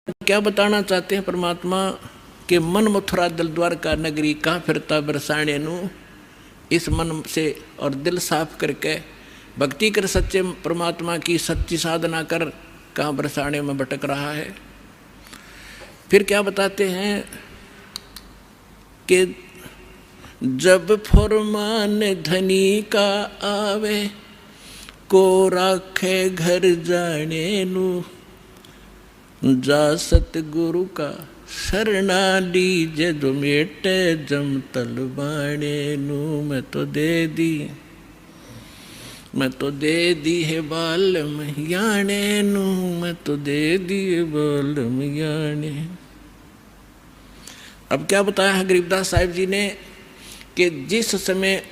क्या बताना चाहते हैं परमात्मा के मन मथुरा दिल द्वारका नगरी कहाँ फिरता बरसाने नू। इस मन से और दिल साफ करके भक्ति कर सच्चे परमात्मा की सच्ची साधना कर कहाँ बरसाने में भटक रहा है। फिर क्या बताते हैं कि जब फरमान धनी का आवे को राखे घर जाने नू, जा सतगुरु का शरणा लीजे जो मेटे जम तलवाने नू। मैं तो दे दी है बालम याने नू, मैं तो दे दी है बालम याने। अब क्या बताया है गरीबदास साहिब जी ने कि जिस समय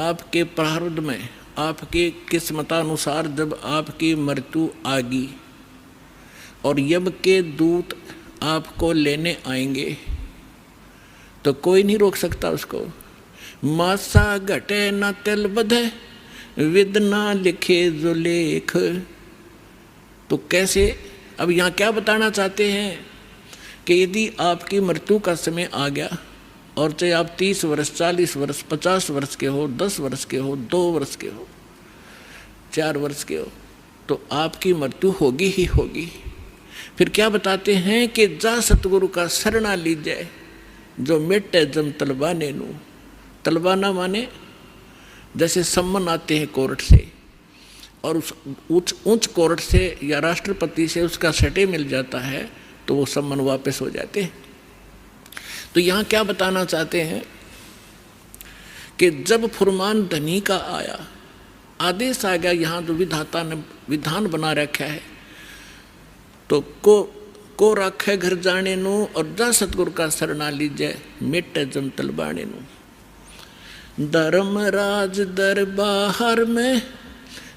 आपके प्रारब्ध में आपके किस्मतानुसार जब आपकी मृत्यु आगी और यम के दूत आपको लेने आएंगे तो कोई नहीं रोक सकता उसको। मासा घटे न तिल बधे विद ना लिखे जो लेख। तो कैसे, अब यहाँ क्या बताना चाहते हैं कि यदि आपकी मृत्यु का समय आ गया और चाहे आप 30 वर्ष 40 वर्ष 50 वर्ष के हो, 10 वर्ष के हो, 2 वर्ष के हो, 4 वर्ष के हो, तो आपकी मृत्यु होगी ही होगी। फिर क्या बताते हैं कि जा सतगुरु का शरणा लीजिए जो मिटे जम तलबाने नू। तलबाना माने जैसे सम्मन आते हैं कोर्ट से और उस उच्च कोर्ट से या राष्ट्रपति से उसका सटे मिल जाता है तो वो सम्मन वापस हो जाते हैं। तो यहाँ क्या बताना चाहते हैं कि जब फुरमान धनी का आया, आदेश आ गया, यहाँ जो विधाता ने विधान बना रखा है, तो को रखे घर जाने नू और जा सतगुरु का शरणा लीजिए मिटे जम तलबाने नू। धर्मराज दरबार में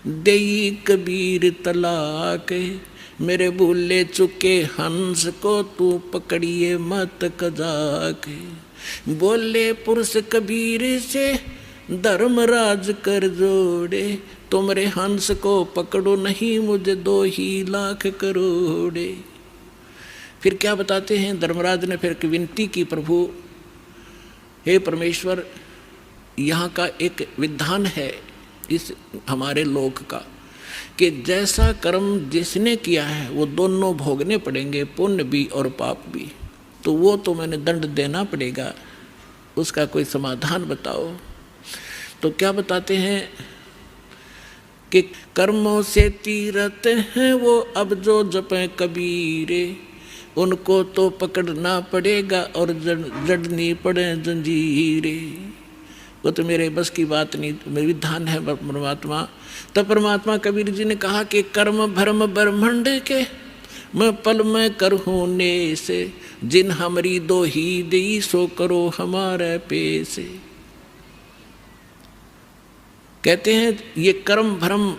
देई कबीर तलाक, मेरे भूले चुके हंस को तू पकड़िए मत कजाक। बोले पुरुष कबीर से धर्मराज कर जोड़े, तुमरे हंस को पकड़ो नहीं मुझे 2 ही लाख करोड़े। फिर क्या बताते हैं, धर्मराज ने फिर विनती की, प्रभु हे परमेश्वर, यहाँ का एक विधान है इस हमारे लोक का कि जैसा कर्म जिसने किया है वो दोनों भोगने पड़ेंगे, पुण्य भी और पाप भी। तो वो तो मैंने दंड देना पड़ेगा, उसका कोई समाधान बताओ। तो क्या बताते हैं कि कर्मों से तीरथ हैं वो अब जो जपे कबीरे, उनको तो पकड़ना पड़ेगा और जड़नी पड़े जंजीरे। वो तो मेरे बस की बात नहीं, मेरे विधान है परमात्मा। तब परमात्मा कबीर जी ने कहा कि कर्म भरम ब्रह्मंड के मैं पल में करहूँ ने से, जिन हमरी 2 ही दी सो करो हमारे पेसे। कहते हैं ये कर्म भ्रम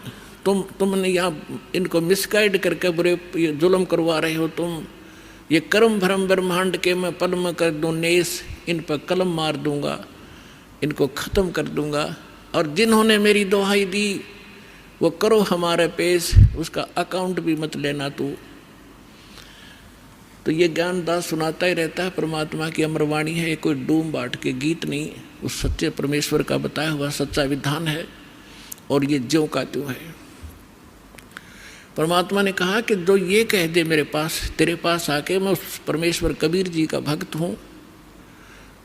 तुमने यहाँ इनको मिसगाइड करके बुरे ये जुल्म करवा रहे हो तुम। ये कर्म भ्रम ब्रह्मांड के मैं पल में कर दूँ नेस, इन पर कलम मार दूंगा, इनको ख़त्म कर दूंगा। और जिन्होंने मेरी दुहाई दी वो करो हमारे पेश, उसका अकाउंट भी मत लेना तू। तो ये ज्ञानदास सुनाता ही रहता है, परमात्मा की अमरवाणी है, कोई डूम बाट के गीत नहीं, उस सच्चे परमेश्वर का बताया हुआ सच्चा विधान है और ये ज्यों का त्यों है। परमात्मा ने कहा कि जो ये कह दे मेरे पास, तेरे पास आके मैं उस परमेश्वर कबीर जी का भक्त हूँ,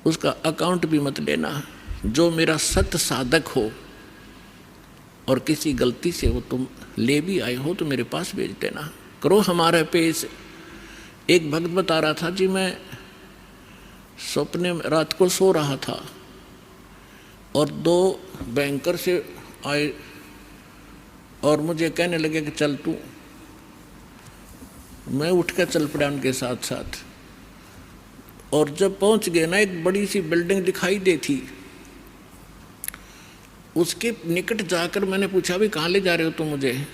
उसका अकाउंट भी मत लेना। जो मेरा सत्य साधक हो और किसी गलती से वो तुम ले भी आए हो तो मेरे पास भेज देना, करो हमारे पेश। एक भक्त बता रहा था जी, मैं सपने में रात को सो रहा था और 2 बैंकर से आए और मुझे कहने लगे कि चल तू। मैं उठ कर चल पड़ा उनके साथ साथ और जब पहुंच गए ना, एक बड़ी सी बिल्डिंग दिखाई दी थी, उसके निकट जाकर मैंने पूछा भी कहाँ ले जा रहे हो तुम मुझे।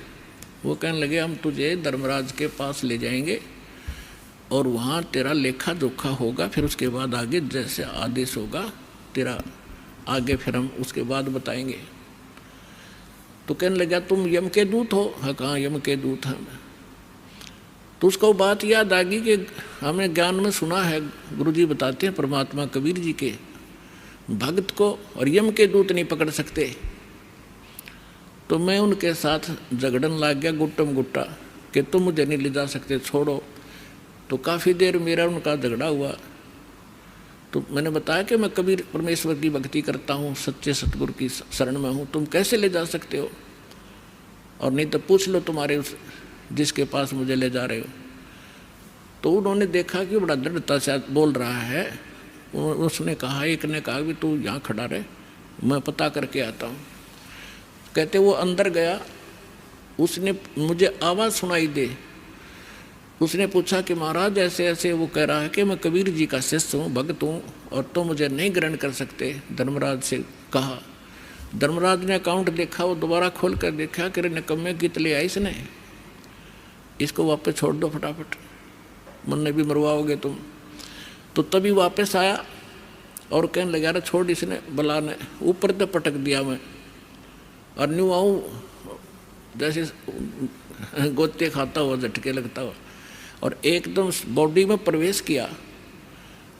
वो कहने लगे हम तुझे धर्मराज के पास ले जाएंगे और वहाँ तेरा लेखा जोखा होगा, फिर उसके बाद आगे जैसे आदेश होगा तेरा आगे फिर हम उसके बाद बताएंगे। तो कहने लगा तुम यम के दूत हो? हाँ, कहाँ यम के दूत हैं। तो उसको बात याद आ गई कि हमें ज्ञान में सुना है, गुरुजी बताते हैं परमात्मा कबीर जी के, भक्त को और यम के दूत नहीं पकड़ सकते। तो मैं उनके साथ झगड़न लग गया गुट्टम गुट्टा कि तुम मुझे नहीं ले जा सकते, छोड़ो। तो काफ़ी देर मेरा उनका झगड़ा हुआ। तो मैंने बताया कि मैं कबीर परमेश्वर की भक्ति करता हूँ, सच्चे सतगुरु की शरण में हूँ, तुम कैसे ले जा सकते हो, और नहीं तो पूछ लो तुम्हारे उस जिसके पास मुझे ले जा रहे हो। तो उन्होंने देखा कि बड़ा दृढ़ता से बोल रहा है। उसने कहा, एक ने कहा कि तू यहाँ खड़ा रहे, मैं पता करके आता हूँ। कहते वो अंदर गया, उसने मुझे आवाज़ सुनाई दे। उसने पूछा कि महाराज ऐसे ऐसे, वो कह रहा है कि मैं कबीर जी का शिष्य हूँ, भक्त हूँ, और तो मुझे नहीं ग्रहण कर सकते। धर्मराज से कहा। धर्मराज ने अकाउंट देखा, वो दोबारा खोल कर देखा कि निकम्मे की तले आई इसने, इसको वापस छोड़ दो फटाफट, मन भी मरवाओगे तुम। तो तभी वापस आया और कहने लगा, अरे छोड़, इसने बला ने ऊपर तो पटक दिया मैं, और न्यू आऊँ जैसे गोते खाता हुआ, झटके लगता हुआ, और एकदम बॉडी में प्रवेश किया।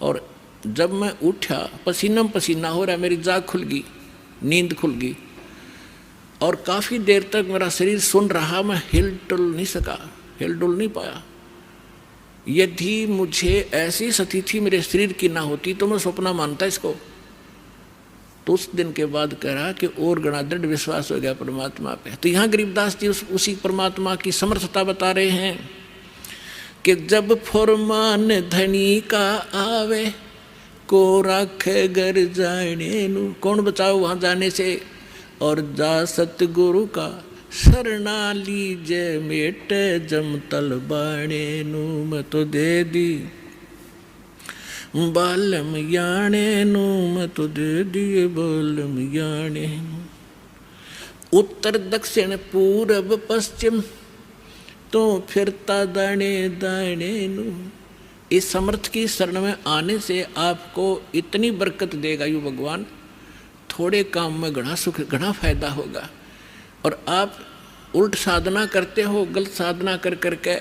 और जब मैं उठा, पसीना पसीना हो रहा, मेरी जाग खुल गई, नींद खुल गई, और काफ़ी देर तक मेरा शरीर सुन रहा, मैं हिल डुल नहीं सका, हिल डुल नहीं पाया। यदि मुझे ऐसी स्थिति मेरे शरीर की ना होती तो मैं सपना मानता इसको। तो उस दिन के बाद कह रहा कि और गणा दृढ़ विश्वास हो गया परमात्मा पे। तो यहाँ गरीबदास जी उसी परमात्मा की समर्थता बता रहे हैं कि जब फरमान धनी का आवे, को राखे घर जाने नू, कौन बचाओ वहाँ जाने से, और जा सतगुरु का शरणा लीजे, मेट जमतल बाणे नू, मैं तो दे दी बालम याणे नू, मैं तो दे दिए बालम याणे नू। उत्तर दक्षिण पूरब पश्चिम तो फिरता दाने दाने नू। इस समर्थ की शरण में आने से आपको इतनी बरकत देगा यू भगवान, थोड़े काम में घना सुख, घना फायदा होगा। और आप उल्ट साधना करते हो, गलत साधना कर करके,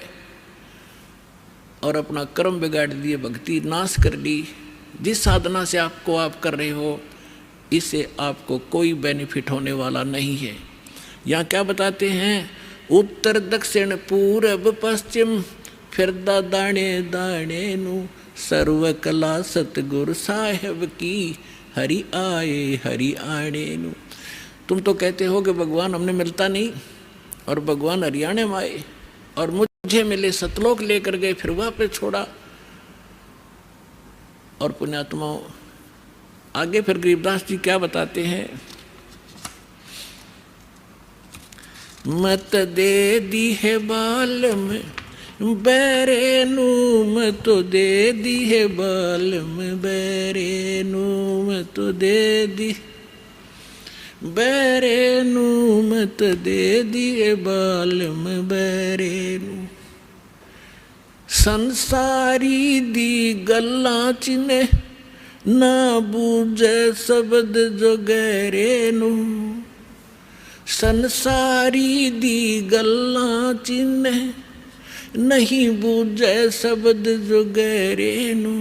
और अपना कर्म बिगाड़ दिए, भक्ति नाश कर दी। जिस साधना से आप कर रहे हो, इससे आपको कोई बेनिफिट होने वाला नहीं है। यहाँ क्या बताते हैं, उत्तर दक्षिण पूरब पश्चिम फिरदा दाने दाने नू, सर्व कला सतगुरु साहेब की, हरि आए हरि आने नू। तुम तो कहते हो कि भगवान हमने मिलता नहीं, और भगवान हरियाणे में आए और मुझे मिले, सतलोक लेकर गए, फिर वापस छोड़ा। और पुण्यात्माओं, आगे फिर गरीबदास जी क्या बताते हैं, मत दे दी है बाल में बैरे नू, मैं तो दे दी है बाल में बैरे नू, मैं तो दे दी बैरे नू, मैं तो दे दी है बाल में बैरे नू। संसारी दी गल्लां चिने, ना बूझे शब्द जो गहरे नू। संसारी दी गल्लां चिन्ह, नहीं बूझे शब्द जो गहरे नू।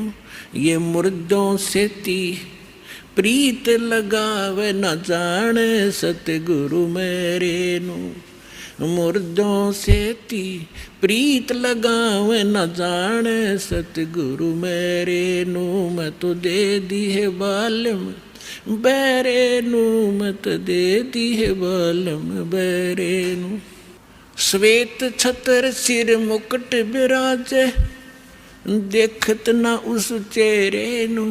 ये मुर्दों से ती प्रीत लगावे, न जाने सतगुरु मेरे नू। मुर्दों से ती प्रीत लगावे, न जाने सतगुरु मेरे नू। मैं तो दे दी है बालम बैरे नू, मत दे दी है बालम बैरे नू। श्वेत छतर सिर मुकुट बिराजे, देखत ना उस चेहरे नू।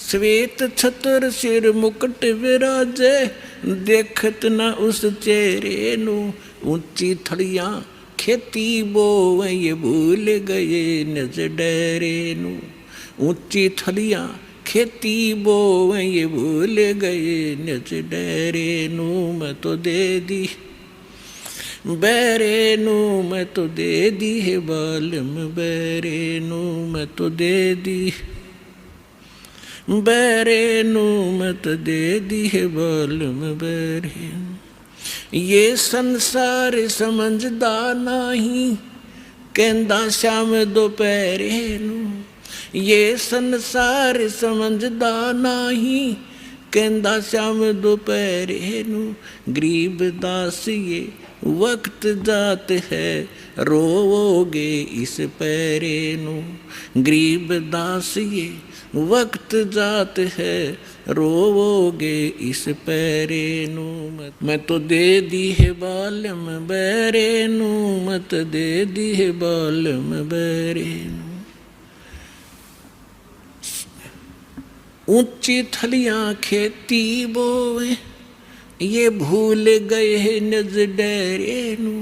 श्वेत छतर सिर मुकुट विराजे, देखत ना उस चेहरे नू। ऊंची थड़ियाँ खेती बोवे, ये भूल गए निज डेरे नू। ऊंची थड़ियाँ खेती बोवे, ये भूल गए निज डेरे नू। मैं तो दे दी बैरे नू, मैं तो दे दी है बालम बैरे नू। मैं तो दे दी बैरे नू, मैं तो दे दी है बालम बैरे। ये संसार समझदा नहीं, कहंदा श्याम दोपहरे नू, ये संसार समझदा नाही। कहंदा श्याम दोपहरे नू, गरीब दास ये वक्त जात है, रोवोगे इस पैरे नू। गरीब दास ये वक्त जात है, रोवोगे इस पैरे नू। मैं तो दे दी है बालम बैरे नू, मत दे दी है बालम बैरे नू। ऊंची थलियां खेती बोए, ये भूल गए हैं नज डेरे नू।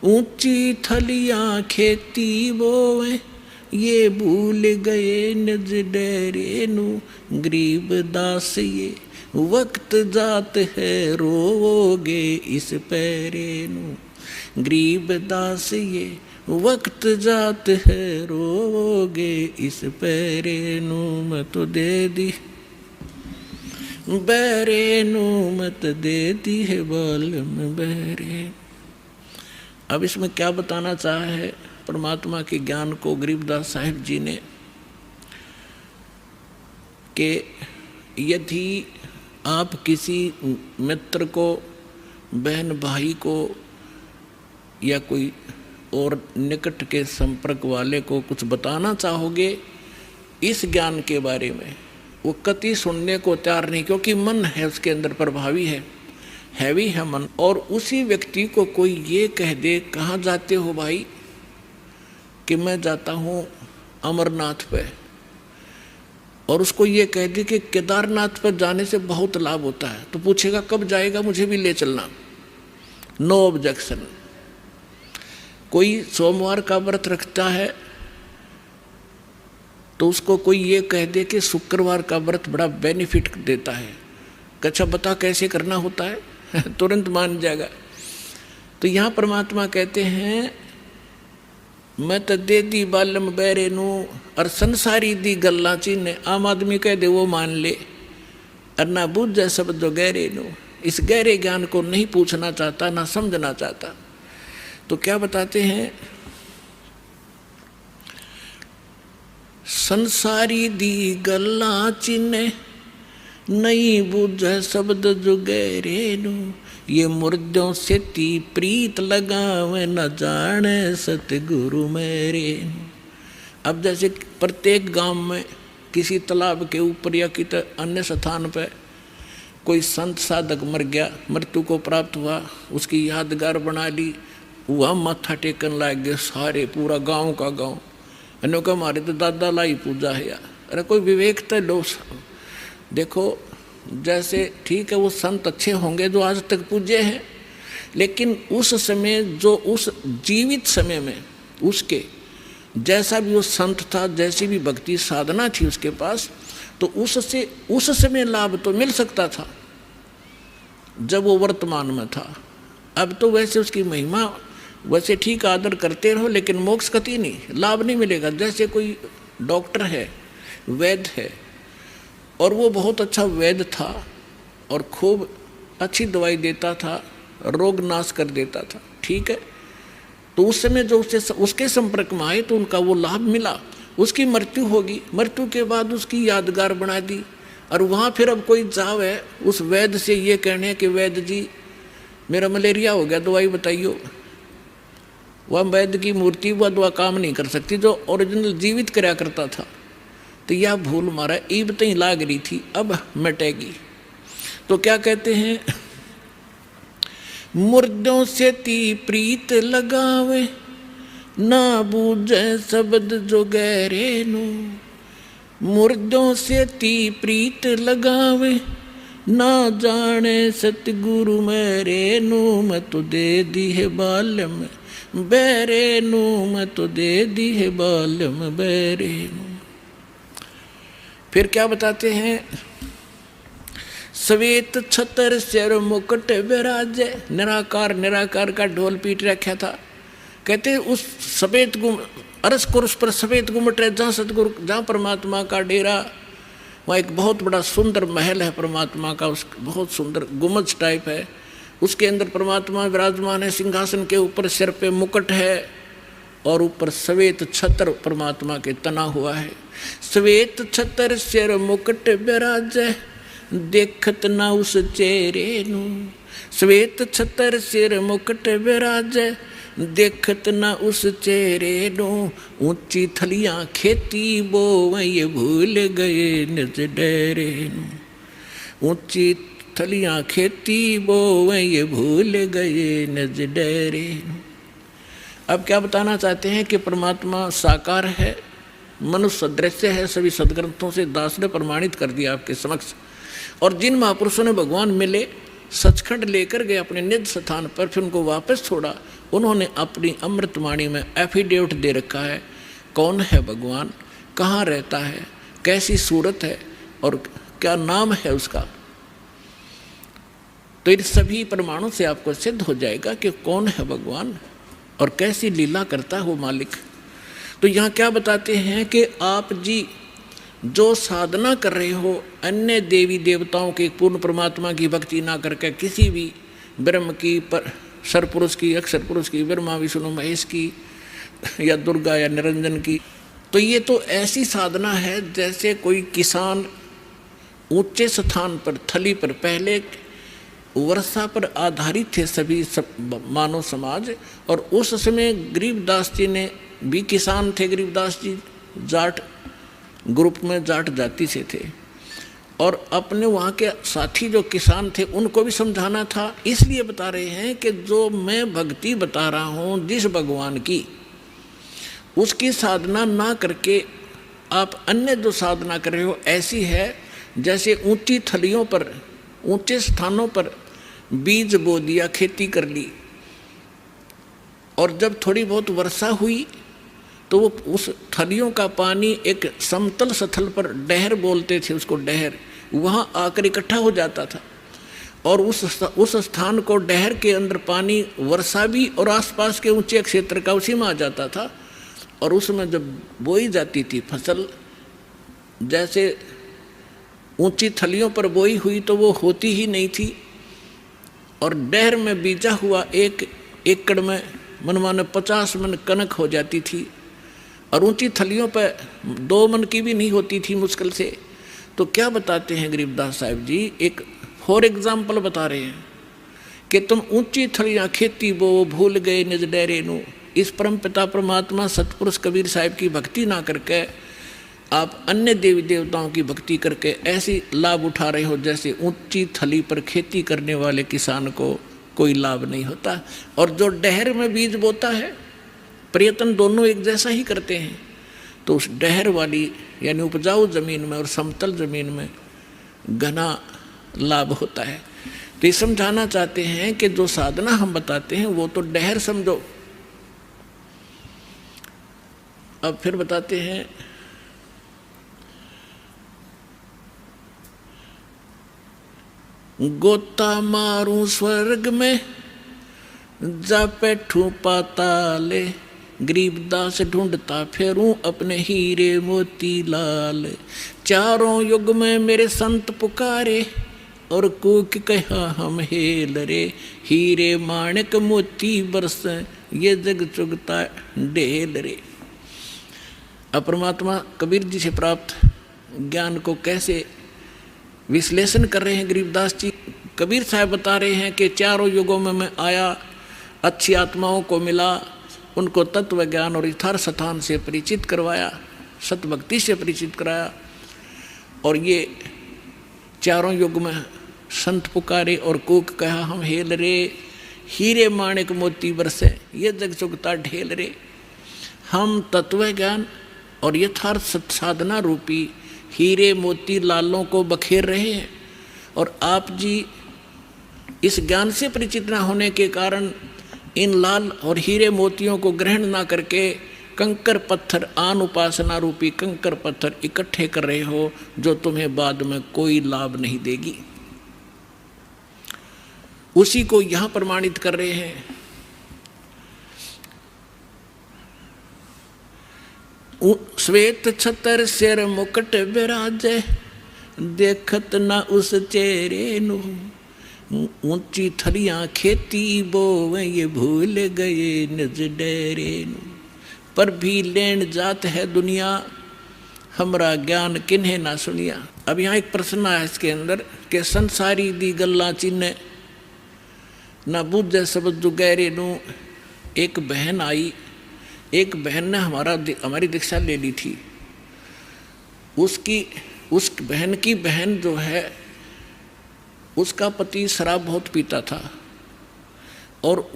ऊंची थलियां खेती बोए, ये भूल गए नज डेरे नू। गरीब दास ये वक्त जात है, रोवोगे इस पैरे नू। गरीब दास ये वक्त जात है, रोवोगे इस पैरे नू। मैं तो दे दी बैरे नू, मत दे दी है बालम बैरे। अब इसमें क्या बताना चाहा है परमात्मा के ज्ञान को गरीबदास साहिब जी ने, कि यदि आप किसी मित्र को, बहन भाई को, या कोई और निकट के संपर्क वाले को कुछ बताना चाहोगे इस ज्ञान के बारे में, वो कति सुनने को तैयार नहीं, क्योंकि मन है उसके अंदर प्रभावी है, हैवी है मन। और उसी व्यक्ति को कोई ये कह दे, कहाँ जाते हो भाई, कि मैं जाता हूँ अमरनाथ पे, और उसको ये कह दे कि केदारनाथ पर जाने से बहुत लाभ होता है, तो पूछेगा कब जाएगा, मुझे भी ले चलना। No objection. कोई सोमवार का व्रत रखता है तो उसको कोई ये कह दे कि शुक्रवार का व्रत बड़ा बेनिफिट देता है, अच्छा बता कैसे करना होता है, तुरंत मान जाएगा। तो यहाँ परमात्मा कहते हैं मैं तो दे दी बालम बैरे नू, और संसारी दी गल्ला चीने। आम आदमी कह दे वो मान ले, और ना बूझे सब जो गहरे नू, इस गहरे ज्ञान को नहीं पूछना चाहता, ना समझना चाहता। तो क्या बताते हैं, संसारी दी गल्ला चिन्ह नहीं बूझे शब्द जो गहरे नू। ये मुर्दों से ती प्रीत लगावे, न जाने सतगुरु मेरे। अब जैसे प्रत्येक गांव में किसी तालाब के ऊपर या किसी अन्य स्थान पर कोई संत साधक मर गया, मृत्यु को प्राप्त हुआ, उसकी यादगार बना ली, वह माथा टेकन लग गए सारे, पूरा गांव का गांव। अनोखा हमारे तो दादा लाई पूजा है यार। अरे कोई विवेक तो लो। देखो जैसे ठीक है वो संत अच्छे होंगे जो आज तक पूजे हैं, लेकिन उस समय जो उस जीवित समय में उसके जैसा भी वो संत था, जैसी भी भक्ति साधना थी उसके पास, तो उससे उस समय लाभ तो मिल सकता था जब वो वर्तमान में था। अब तो वैसे उसकी महिमा वैसे ठीक आदर करते रहो, लेकिन मोक्ष कति नहीं, लाभ नहीं मिलेगा। जैसे कोई डॉक्टर है, वैद्य है, और वो बहुत अच्छा वैद्य था और खूब अच्छी दवाई देता था, रोग नाश कर देता था, ठीक है। तो उस समय जो उसके संपर्क में आए तो उनका वो लाभ मिला। उसकी मृत्यु होगी, मृत्यु के बाद उसकी यादगार बना दी, और वहाँ फिर अब कोई जावे उस वैद्य से ये कहने कि वैद्य जी मेरा मलेरिया हो गया, दवाई बताइयो। वह वैद्य की मूर्ति वह दवा काम नहीं कर सकती जो ओरिजिनल जीवित कराया करता था। तो यह भूल मारा ईब तई लाग रही थी, अब मिटेगी। तो क्या कहते हैं, मुर्दों से ती प्रीत लगावे, ना बूझे शब्द जो गहरे नू। मुर्दों से ती प्रीत लगावे, ना जाने सतगुरु मेरे नू। मैं तो दे दी है बालम बैरे नू, मैं तो दे दी है बालम बैरे नू। फिर क्या बताते हैं, श्वेत छतर सिर मुकुट विराजे। निराकार निराकार का ढोल पीट रखा था। कहते उस सफेद अरस कुर्स पर सफेद गुमट है, जहाँ सतगुरु, जहाँ परमात्मा का डेरा, वहाँ एक बहुत बड़ा सुंदर महल है परमात्मा का, उस बहुत सुंदर गुमज टाइप है। उसके अंदर परमात्मा विराजमान है, सिंहासन के ऊपर सिर पे मुकुट है, और ऊपर श्वेत छत्र परमात्मा के तना हुआ है। श्वेत छत्र सिर मुकुट विराजे, देखत ना उस चेहरे नू। श्वेत छत्र सिर मुकुट विराजे, देखत ना उस चेहरे नू। ऊंची थलियां खेती बोवई, भूल गए निज डेरे नू। ऊंची थलियां खेती बोवई, भूल गए निज डेरे नू। अब क्या बताना चाहते हैं कि परमात्मा साकार है, मनुष्य सदृश्य है। सभी सदग्रंथों से दास ने प्रमाणित कर दिया आपके समक्ष। और जिन महापुरुषों ने भगवान मिले, सचखंड लेकर गए अपने निज स्थान पर, फिर उनको वापस छोड़ा, उन्होंने अपनी अमृतवाणी में एफिडेविट दे रखा है कौन है भगवान, कहाँ रहता है, कैसी सूरत है और क्या नाम है उसका। तो इन सभी प्रमाणों से आपको सिद्ध हो जाएगा कि कौन है भगवान और कैसी लीला करता है वो मालिक। तो यहाँ क्या बताते हैं कि आप जी जो साधना कर रहे हो, अन्य देवी देवताओं के पूर्ण परमात्मा की भक्ति ना करके किसी भी ब्रह्म की, पर सरपुरुष की, अक्षर पुरुष की, ब्रह्मा विष्णु महेश की, या दुर्गा या निरंजन की, तो ये तो ऐसी साधना है जैसे कोई किसान ऊंचे स्थान पर, थली पर, पहले वर्षा पर आधारित थे सभी मानव समाज। और उस समय गरीबदास जी ने भी किसान थे। गरीबदास जी जाट ग्रुप में, जाट जाति से थे, और अपने वहाँ के साथी जो किसान थे उनको भी समझाना था। इसलिए बता रहे हैं कि जो मैं भक्ति बता रहा हूँ जिस भगवान की, उसकी साधना ना करके आप अन्य जो साधना कर रहे हो ऐसी है जैसे ऊंची थलियों पर, ऊंचे स्थानों पर बीज बो दिया, खेती कर ली, और जब थोड़ी बहुत वर्षा हुई तो वो उस थलियों का पानी एक समतल स्थल पर, डहर बोलते थे उसको, डहर, वहाँ आकर इकट्ठा हो जाता था। और उस स्थान को, डहर के अंदर पानी, वर्षा भी और आसपास के ऊंचे क्षेत्र का उसी में आ जाता था। और उसमें जब बोई जाती थी फसल, जैसे ऊंची थलियों पर बोई हुई तो वो होती ही नहीं थी। और डहर में बीजा हुआ 1 एकड़ में मनमाने 50 मन कनक हो जाती थी, और ऊंची थलियों पर 2 मन की भी नहीं होती थी मुश्किल से। तो क्या बताते हैं गरीबदास साहिब जी, एक फॉर एग्जाम्पल बता रहे हैं कि तुम ऊंची थलियां खेती बो, भूल गए निज डेरे नू। इस परम पिता परमात्मा सतपुरुष कबीर साहिब की भक्ति ना करके आप अन्य देवी देवताओं की भक्ति करके ऐसी लाभ उठा रहे हो जैसे ऊंची थली पर खेती करने वाले किसान को कोई लाभ नहीं होता। और जो डहर में बीज बोता है, प्रयत्न दोनों एक जैसा ही करते हैं, तो उस डहर वाली यानी उपजाऊ जमीन में और समतल जमीन में घना लाभ होता है। तो ये समझाना चाहते हैं कि जो साधना हम बताते हैं वो तो डहर समझो। अब फिर बताते हैं, गोता मारूं स्वर्ग में, जा बैठूं पाताले, गरीबदास ढूंढता फेरूं अपने हीरे मोती लाल। चारों युग में मेरे संत पुकारे, और कूक कहा हम हेल रे, हीरे माणिक मोती बरस, ये जग चुगता ढेल रे। अब परमात्मा कबीर जी से प्राप्त ज्ञान को कैसे विश्लेषण कर रहे हैं गरीबदास जी। कबीर साहब बता रहे हैं कि चारों युगों में मैं आया, अच्छी आत्माओं को मिला, उनको तत्व ज्ञान और यथार्थ स्थान से परिचित करवाया, सतभक्ति से परिचित कराया। और ये चारों युग में संत पुकारे और कूक कहा हम हेल रे, हीरे माणिक मोती बरसे, ये जग चुगता ढेल रे। हम तत्व ज्ञान और यथार्थ साधना रूपी हीरे मोती लालों को बखेर रहे हैं, और आप जी इस ज्ञान से परिचित न होने के कारण इन लाल और हीरे मोतियों को ग्रहण ना करके कंकर पत्थर, आन उपासना रूपी कंकर पत्थर इकट्ठे कर रहे हो, जो तुम्हें बाद में कोई लाभ नहीं देगी। उसी को यहां प्रमाणित कर रहे हैं। श्वेत छतर सिर मुकुट विराजे, देखत ना उस चेहरे नु। ऊंची थलियां खेती बोवे, ये भूल गए निज डेरे नु। पर भी लेन जात है दुनिया, हमरा ज्ञान किन्हें ना सुनिया। अब यहाँ एक प्रश्न आया इसके अंदर कि संसारी दी गल्ला चिन्ह ना बुझे सबद जो गहरे नू। एक बहन आई, एक बहन ने हमारी दीक्षा ले ली थी। उस बहन की बहन जो है उसका पति शराब बहुत पीता था, और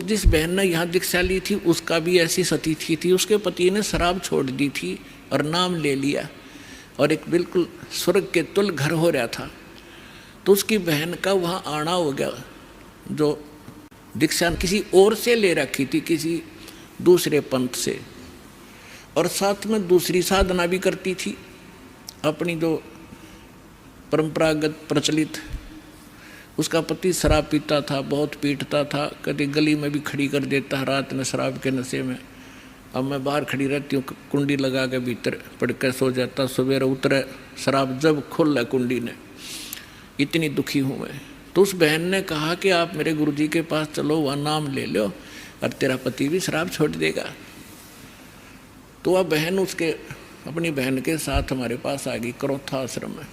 जिस बहन ने यहाँ दीक्षा ली थी उसका भी ऐसी सतीथी थी। उसके पति ने शराब छोड़ दी थी और नाम ले लिया, और एक बिल्कुल स्वर्ग के तुल्य घर हो रहा था। तो उसकी बहन का वहाँ आना हो गया, जो दीक्षा किसी और से ले रखी थी, किसी दूसरे पंथ से, और साथ में दूसरी साधना भी करती थी अपनी जो परंपरागत प्रचलित। उसका पति शराब पीता था, बहुत पीटता था, कभी गली में भी खड़ी कर देता है रात में शराब के नशे में। अब मैं बाहर खड़ी रहती हूँ, कुंडी लगा के भीतर पड़ कर सो जाता, सवेरे उतरे शराब जब खुल कुंडी ने, इतनी दुखी हूँ मैं। तो उस बहन ने कहा कि आप मेरे गुरुजी के पास चलो, वहाँ नाम ले लो और तेरा पति भी शराब छोड़ देगा। तो वह बहन अपनी बहन के साथ हमारे पास आ गई करोथा आश्रम में।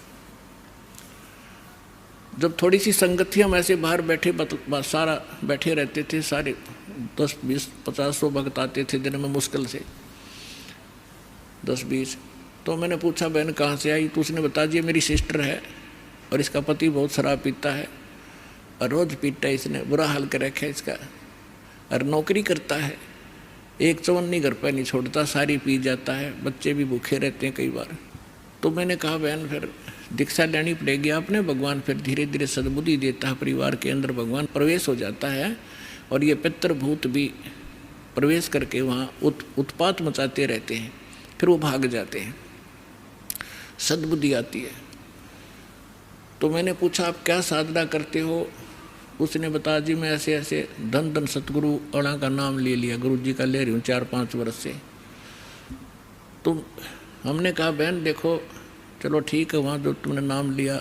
जब थोड़ी सी संगत थी, हम ऐसे बाहर बैठे सारा बैठे रहते थे, सारे 10, 20, 50, 100 भक्त आते थे दिन में मुश्किल से 10, 20। तो मैंने पूछा बहन कहाँ से आई? तो उसने बता दिया मेरी सिस्टर है, और इसका पति बहुत शराब पीता है, और रोज़ पीता है, इसने बुरा हाल कर रखा है इसका, और नौकरी करता है, एक चवन्नी घर पर नहीं छोड़ता, सारी पी जाता है, बच्चे भी भूखे रहते हैं कई बार। तो मैंने कहा बहन फिर दीक्षा लेनी पड़ेगी आपने, भगवान फिर धीरे धीरे सद्बुद्धि देता है, परिवार के अंदर भगवान प्रवेश हो जाता है, और ये पितृभूत भी प्रवेश करके वहाँ उत्पात मचाते रहते हैं, फिर वो भाग जाते हैं, सद्बुद्धि आती है। तो मैंने पूछा आप क्या साधना करते हो? उसने बताया जी मैं ऐसे ऐसे धन धन सतगुरु अणा का नाम ले लिया, गुरु जी का ले रही हूँ 4-5 वर्ष से। तो हमने कहा बहन देखो चलो ठीक है, वहाँ जो तुमने नाम लिया,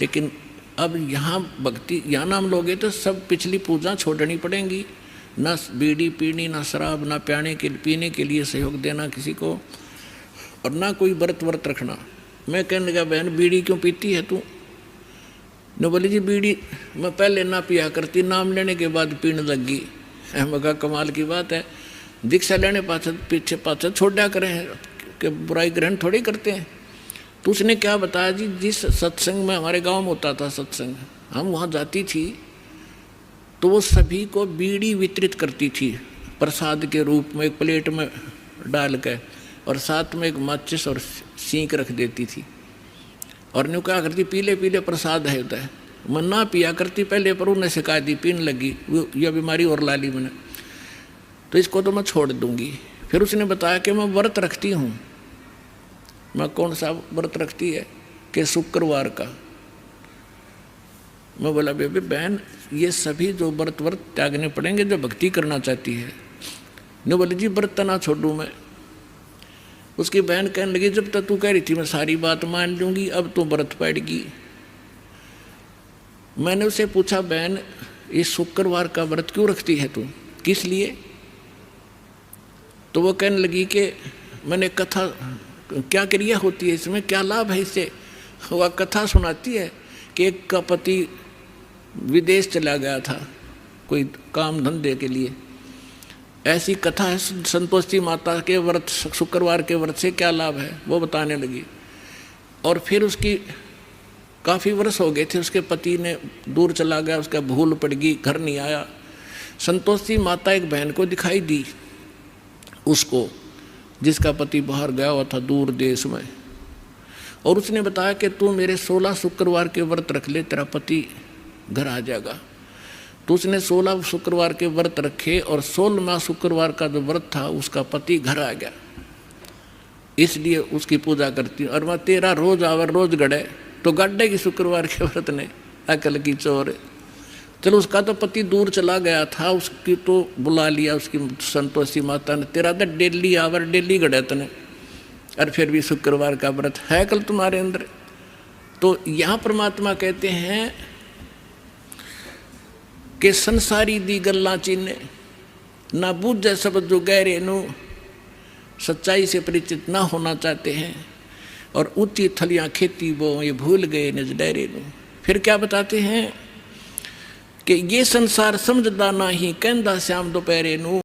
लेकिन अब यहाँ भक्ति, यहाँ नाम लोगे तो सब पिछली पूजा छोड़नी पड़ेंगी, ना बीड़ी पीनी, ना शराब, ना पीने के लिए सहयोग देना किसी को, और ना कोई व्रत रखना। मैं कहने लगा बहन बीड़ी क्यों पीती है तू? न बोली जी बीड़ी मैं पहले ना पिया करती, नाम लेने के बाद पीने लग गई। मैं कहा कमाल की बात है, दीक्षा लेने पीछे पाछे छोड़ा करें कि बुराई ग्रहण थोड़ी करते हैं। तो उसने क्या बताया जी, जिस सत्संग में हमारे गांव में होता था सत्संग, हम वहाँ जाती थी तो वो सभी को बीड़ी वितरित करती थी प्रसाद के रूप में, एक प्लेट में डाल के, और साथ में एक माचिस और सींक रख देती थी, और न्यू क्या करती पीले पीले प्रसाद है होता है। मैं ना पिया करती पहले, पर उन्हें सिखा दी, पीने लगी, यह बीमारी और ला ली मैंने, तो इसको तो मैं छोड़ दूंगी। फिर उसने बताया कि मैं व्रत रखती हूँ। मैं कौन सा व्रत रखती है? कि शुक्रवार का। मैं बोला बेबी बहन ये सभी जो व्रत त्यागने पड़ेंगे जो भक्ति करना चाहती है। ने बोले जी व्रत ना छोड़ूँ मैं। उसकी बहन कहने लगी जब तक तू कह रही थी मैं सारी बात मान लूँगी, अब तो व्रत पड़ेगी। मैंने उसे पूछा बहन इस शुक्रवार का व्रत क्यों रखती है तू, किस लिए? तो वो कहने लगी कि मैंने कथा, क्या क्रिया होती है इसमें, क्या लाभ है इससे? वह कथा सुनाती है कि एक का पति विदेश चला गया था कोई काम धंधे के लिए, ऐसी कथा है। संतोषी माता के व्रत, शुक्रवार के व्रत से क्या लाभ है वो बताने लगी। और फिर उसकी काफ़ी वर्ष हो गए थे, उसके पति ने दूर चला गया, उसका भूल पड़ गई, घर नहीं आया। संतोषी माता एक बहन को दिखाई दी उसको, जिसका पति बाहर गया हुआ था दूर देश में, और उसने बताया कि तू मेरे 16 शुक्रवार के व्रत रख ले, तेरा पति घर आ जाएगा। तो उसने 16 शुक्रवार के व्रत रखे, और 16वां शुक्रवार का जो व्रत था उसका पति घर आ गया, इसलिए उसकी पूजा करती हूँ। और मैं 13 रोज आवर रोज गड़े तो गड्ढे की शुक्रवार के व्रत ने अकल की चोर। चलो उसका तो पति दूर चला गया था, उसकी तो बुला लिया उसकी संतोषी माता ने, तेरा तो डेली आवर डेली गड़ा तने, और फिर भी शुक्रवार का व्रत है कल तुम्हारे अंदर। तो यहाँ परमात्मा कहते हैं कि संसारी दी गल्ला चिन्ह ना बूझे सब जो गहरे नू, सच्चाई से परिचित ना होना चाहते हैं और ऊंची थलियां खेती वो ये भूल गए निज डेरे नू। फिर क्या बताते हैं कि ये संसार समझदा ना ही कहंदा श्याम दोपहरे नू।